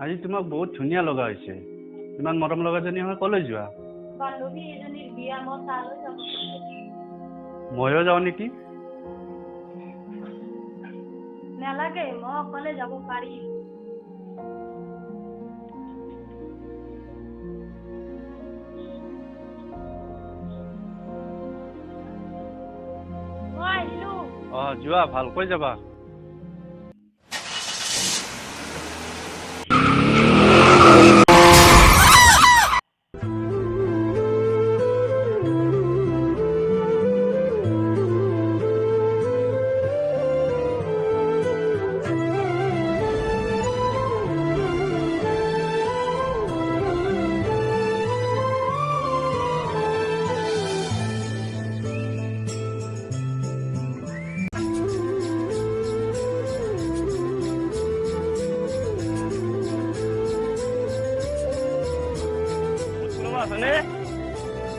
আজি তোমাক বহুত ধুনীয়া লগা হৈছে। ইমান মৰম লগাজনী হয় কলৈ যোৱা? বান্ধৱী এজনীৰ বিয়া মই তালৈ যাব। ময়ো যাওঁ নেকি? নালাগে, মই অকলে যাব পাৰিম। মই আহিলো। যোৱা, ভালকৈ যাবা।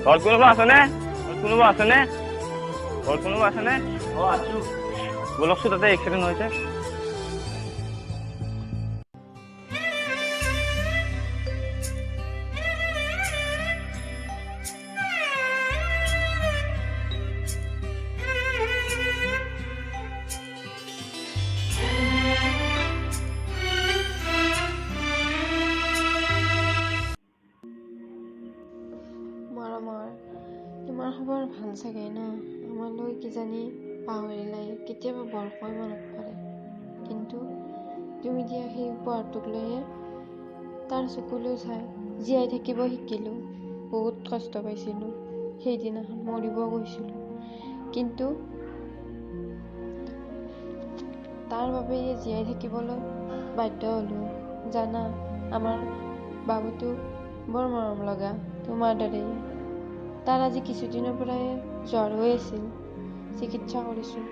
ঘৰত কোনোবা আছেনে? আছো। বলকচোন, তাতে এক্সিডেণ্ট হৈছে। তোমাৰ খবৰ ভাল চাগে ন? আমালৈ কিজানি পাহৰিলাই, কেতিয়াবা বৰকৈ মনত পৰে। কিন্তু তুমি দিয়া সেই উপহাৰটোক লৈয়ে তাৰ চকুলৈ চাই জীয়াই থাকিব শিকিলোঁ। বহুত কষ্ট পাইছিলোঁ, সেইদিনাখন মৰিব গৈছিলোঁ, কিন্তু তাৰ বাবেই জীয়াই থাকিবলৈ বাধ্য হ'লোঁ। জানা, আমাৰ বাবুটো বৰ মৰম লগা, তোমাৰ দৰেই। তাৰ আজি কিছুদিনৰ পৰাই জ্বৰ হৈ আছিল, চিকিৎসা কৰিছোঁ,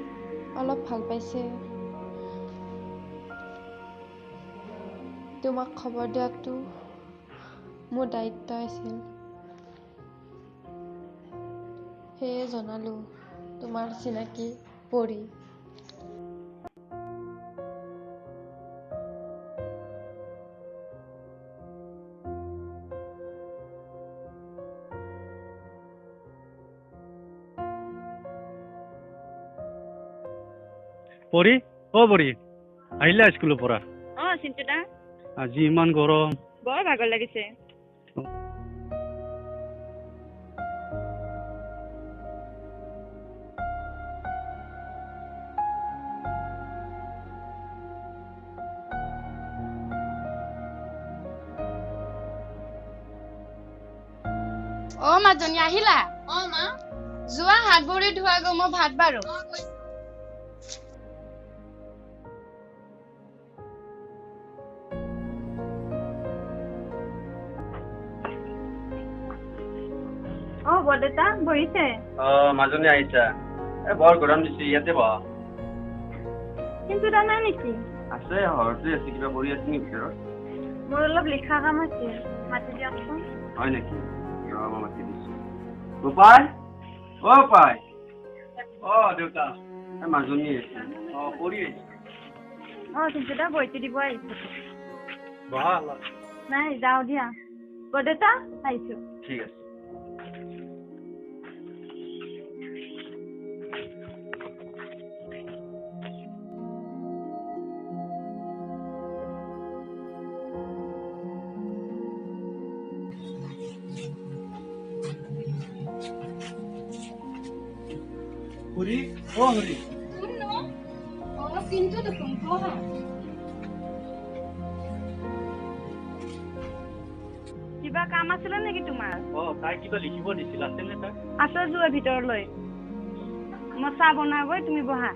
অলপ ভাল পাইছে। তোমাক খবৰ দিয়াটো মোৰ দায়িত্ব আছিল, সেয়ে জনালোঁ। তোমাৰ চিনাকি পৰী। পৰী, পৰী, আহিলা স্কুলৰ পৰা? চিন্তুদা, আজি ইমান গৰম। বৰ ভাগৰ লাগিছে। মাজনী আহিলা? মা যোৱা, হাত ভৰি ধোৱা গৈ, মই ভাত বাৰো। বৰদেউতা বহিছে? মাজনী আহিছা? বৰ গৰম দিছে, ইয়াতে বহ। কিন্তু তাৰ নাই নেকি? আছে, ঘৰতে আছে। কিবা কৰি আছে নেকি ভিতৰত? মোৰ অলপ লিখা কাম আছে, মাতি দিয়কচোন। হয় নেকি? মই মাতি দিছো। গোপাই, পাই। দেউতা, মাজনী আহিছে। পৰি আহিছে। চিন্তুদা বইতি দিব আহিছো। বহা। নাই, যাওঁ দিয়া। বৰদেউতা আহিছো। ঠিক আছে। হৰি, হৰি। কিন্তু দেখোন কিবা কাম আছিলে নেকি তোমাৰ? তাই কিবা লিখিব দিছিল, আছে নে তাই? আছে, যোৱা ভিতৰলৈ। মই চাহ বনাবই, তুমি বহা।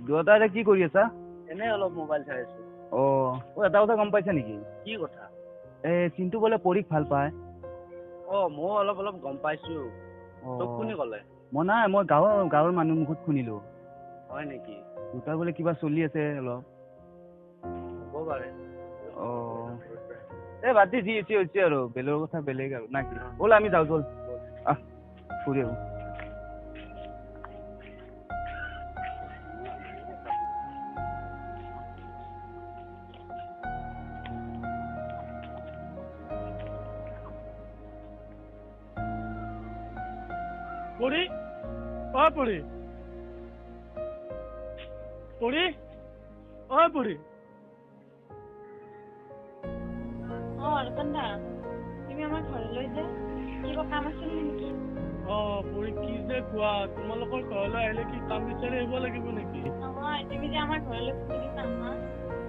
দুয়োটা এতিয়া কি কৰি আছা? এনে অলপ মোবাইল চাই আছো। এটা কথা গম পাইছা নেকি? কি কথা? চিন্তু বোলে পৰীক ভাল পায়। ময়ো অলপ অলপ গম পাইছো। তোক কোনে ক'লে? মই গাঁৱৰ মানুহ মুখত শুনিলো। হয় নেকি? দুটা বোলে কিবা চলি আছে অলপ। হ'ব পাৰে। এই বাদ দি যি হৈছে আৰু বেলেগৰ কথা বেলেগ আৰু না কি ব'ল আমি যাওঁ ব'ল আহ ফুৰি আহোঁ পৰি অ পৰি পৰি অ পৰি ৰতনদা তুমি আমাৰ ঘৰলৈ যে কিবা কাম আছিল নেকি? অ পৰি কি যে কোৱা তোমালোকৰ ঘৰলৈ আহিলে কি কাম বিচাৰি আহিব লাগিব নেকি? নহয় তুমি যে আমাৰ ঘৰলৈ ফুৰি নাহা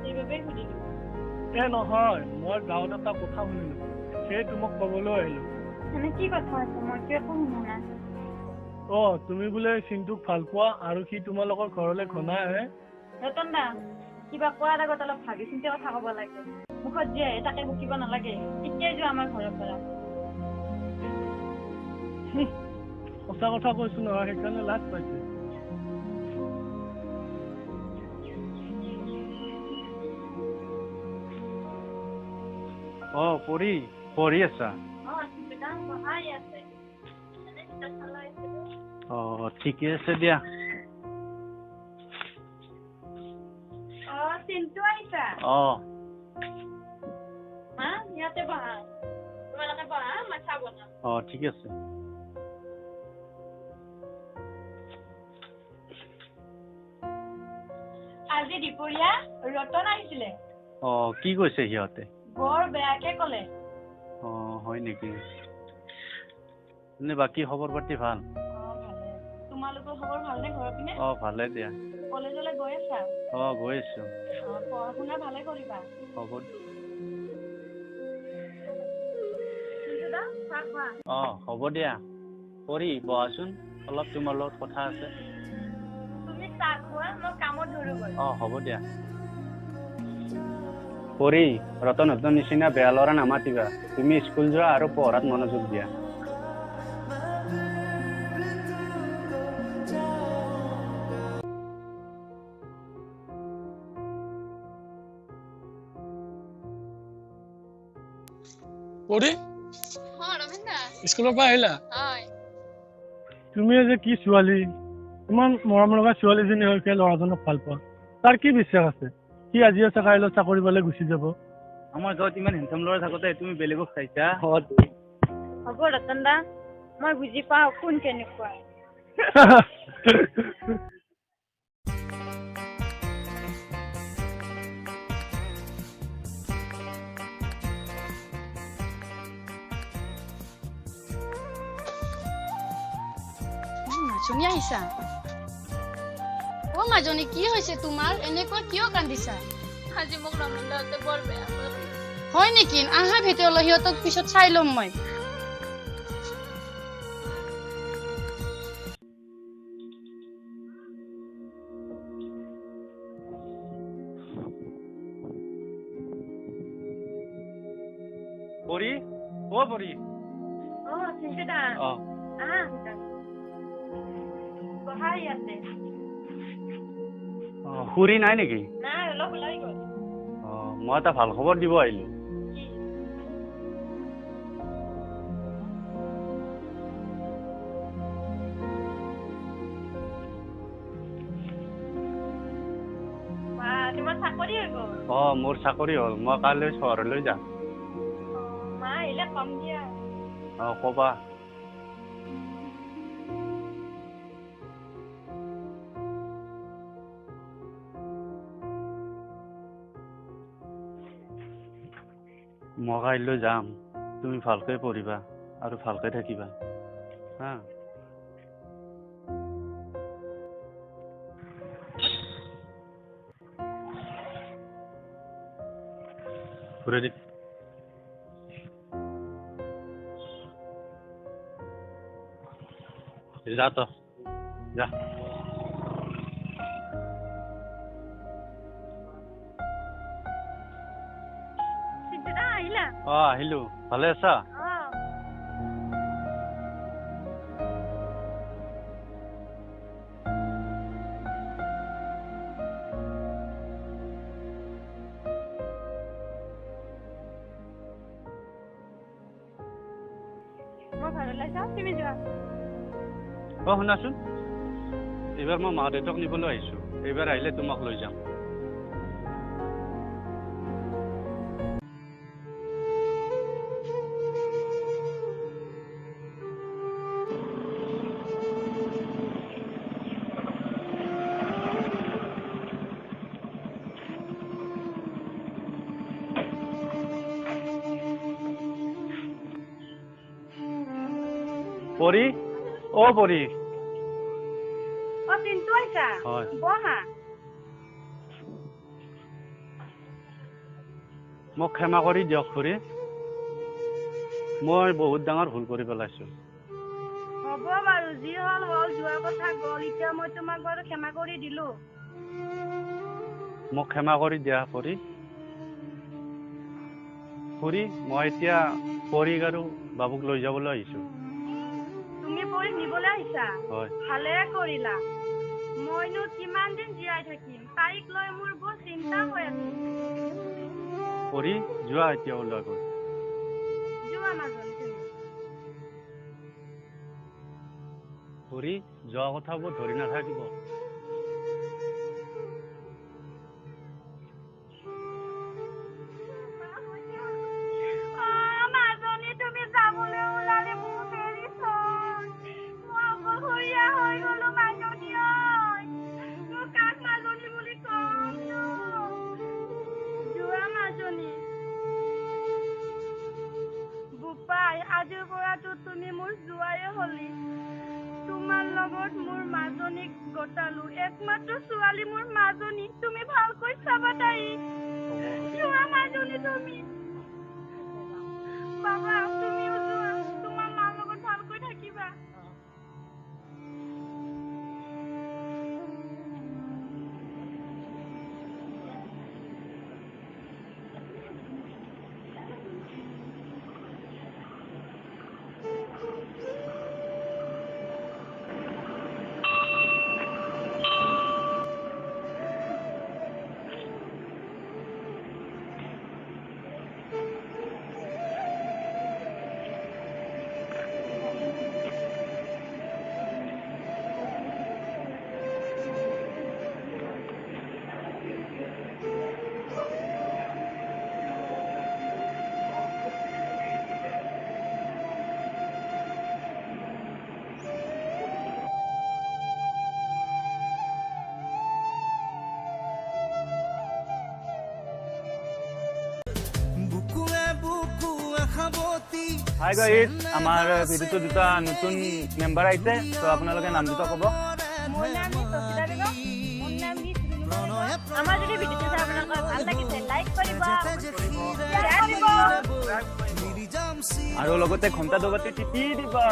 সেইবাবেই সুধিলো। নহয় মই গাঁৱত এটা কথা শুনিলো সেই তোমাক কবলৈ আহিলো। মানে কি কথা আছে মই কিয় একো শুনা নাই। অ তুমি বোলে চিন্তুক ভাল পোৱা আৰু সি তোমালোকৰ ঘৰলৈ ঘনাই আহে। ৰতনদা কিবা কোৱাৰ আগত অলপ ভাবি চিন্তি কথা ক'ব লাগে। মুখত যি আহে তাকে বকিব নালাগে। এতিয়াই যোৱা আমাৰ ঘৰৰ পৰা। সঁচা কথা কৈছো নহয় সেইকাৰণে লাজ পাইছে। অ পঢ়ি আছা অ ঠিকে আছে দিয়া চিন্তু আহিছা অ ইয়াতে বহা তোমালোকে বহা মই চাহ বনাম। অ ঠিক আছে আজি দুপৰীয়া ৰতন আহিছিলে। অ কি কৈছে সিহঁতে? বৰ বেয়াকে ক'লে। অ হয় নেকি এনে বাকী খবৰ পাতি ভাল? ভালে। তোমালোকৰ খবৰ ভালনে ঘৰৰ পিনে? অ ভালে দিয়া। কলেজলৈ গৈ আছা? অ গৈ আছো। পঢ়া শুনা ভালে কৰিবা। হ'ব অ হ'ব দিয়া পঢ়ি বহাচোন অলপ তোমাৰ লগত কথা আছে। তুমি চাহ খোৱা মই কামত ধৰোগৈ। অ হ'ব দিয়া পঢ়ি ৰতনৰ নিচিনা বেয়া ল'ৰা নামাতিবা। তুমি স্কুল যোৱা আৰু পঢ়াত মনোযোগ দিয়া। পৰি ৰমেনদা স্কুলৰ পৰা আহিলা? হয় তুমি যে কি ছোৱালী ইমান মৰম লগা ছোৱালীজনী হৈ সেই ল'ৰাজনক ভাল পোৱা তাৰ কি বিশ্বাস আছে সি আজি আছে কাইলৈ চাকৰি পালে গুচি যাব। আমাৰ গাঁৱত ইমান হেণ্ডচাম ল'ৰা থাকোতে তুমি বেলেগক চাইছা। হ'ব ৰতনদা মই বুজি পাওঁ কোন কেনেকুৱা। মাজনী আহিছা? অ মাজনী কি হৈছে তোমাৰ এনেকুৱা কিয় কান্দিছা? আজি মোক ৰমেনদাহঁতে বৰ বেয়া পালে। হয় নেকি আহা ভিতৰলৈ সিহঁতক পিছত চাই ল'ম মই। পঢ়ি চিন্তুদা আহা বহা ইয়াতে। খুৰী নাই নেকি? নাই অলপ ওলাই গ'ল। অ মই এটা ভাল খবৰ দিব আহিলো। তোমাৰ চাকৰি হৈ গ'ল? অ মোৰ চাকৰি হ'ল মই কাইলৈ চহৰলৈ যাম। মা আহিলে কম দিয়া। অ কবা। মই কাইলৈ যাম তুমি ভালকে পঢ়িবা আৰু ভালকে থাকিবা হা। Ready? जा तो जा চিন্তুদা আহিলা? আহিলো ভালে আছা? ঘৰলৈ যাওঁ, তুমি যোৱা। শুনাচোন, এইবাৰ মই মা দেউতাক নিবলৈ আহিছোঁ। এইবাৰ আহিলে তোমাক লৈ যাম। পৰি পৰি চিন্তু আহিছা? হয়। বহা। মোক ক্ষমা কৰি দিয়ক খুৰী, মই বহুত ডাঙৰ ভুল কৰি পেলাইছোঁ। হ'ব বাৰু, যি হ'ল হ'ল, যোৱাৰ কথা গ'ল। এতিয়া মই তোমাক বাৰু ক্ষমা কৰি দিলো। মোক ক্ষমা কৰি দিয়া খুৰী। খুৰী, মই এতিয়া পৰীক আৰু বাবুক লৈ যাবলৈ আহিছোঁ। তুমি পৰীক নিবলৈ আহিছা? হয়। ভালে কৰিলা। মইনো কিমান দিন জীয়াই থাকিম, তাইক লৈ মোৰ বৰ চিন্তা হৈ আছে। পৰী, যোৱা এতিয়া ওলাই গৈ। যোৱা মাজনী তুমি। পৰী, যোৱা কথাবোৰ ধৰি নাথাকিব। মাজনী, তুমি যাবলৈ ওলালে মোক এৰি থৈ। মই অকলশৰীয়া হৈ গলো মাজনী। মই কাক মাজনী বুলি কম নো? যোৱা মাজনী। বোপাই, আজিৰ পৰাতো তুমি মোৰ যোৱায়ে হলি। তোমাৰ লগত মোৰ মাজনীক গতালো। একমাত্ৰ ছোৱালী মোৰ মাজনী। তুমি ভালকৈ চাবা তাইক। যোৱা মাজনী তুমি। বাবা, তুমিও যোৱা। তোমাৰ মাৰ লগত ভালকৈ থাকিবা। হাই গাইজ, আমাৰ ভিডিঅ'টো দুটা নতুন মেম্বাৰ আহিছে, তো আপোনালোকে নাম দুটা ক'ব। মোৰ নাম সচিতা বেগম। মোৰ নাম আমাৰ যদি ভিডিঅ'টো চাই আপোনালোকৰ ভাল লাগিছে, লাইক কৰিব, শ্বেয়াৰ কৰিব, আৰু লগতে ঘণ্টা দবাতে টিপি দিবা।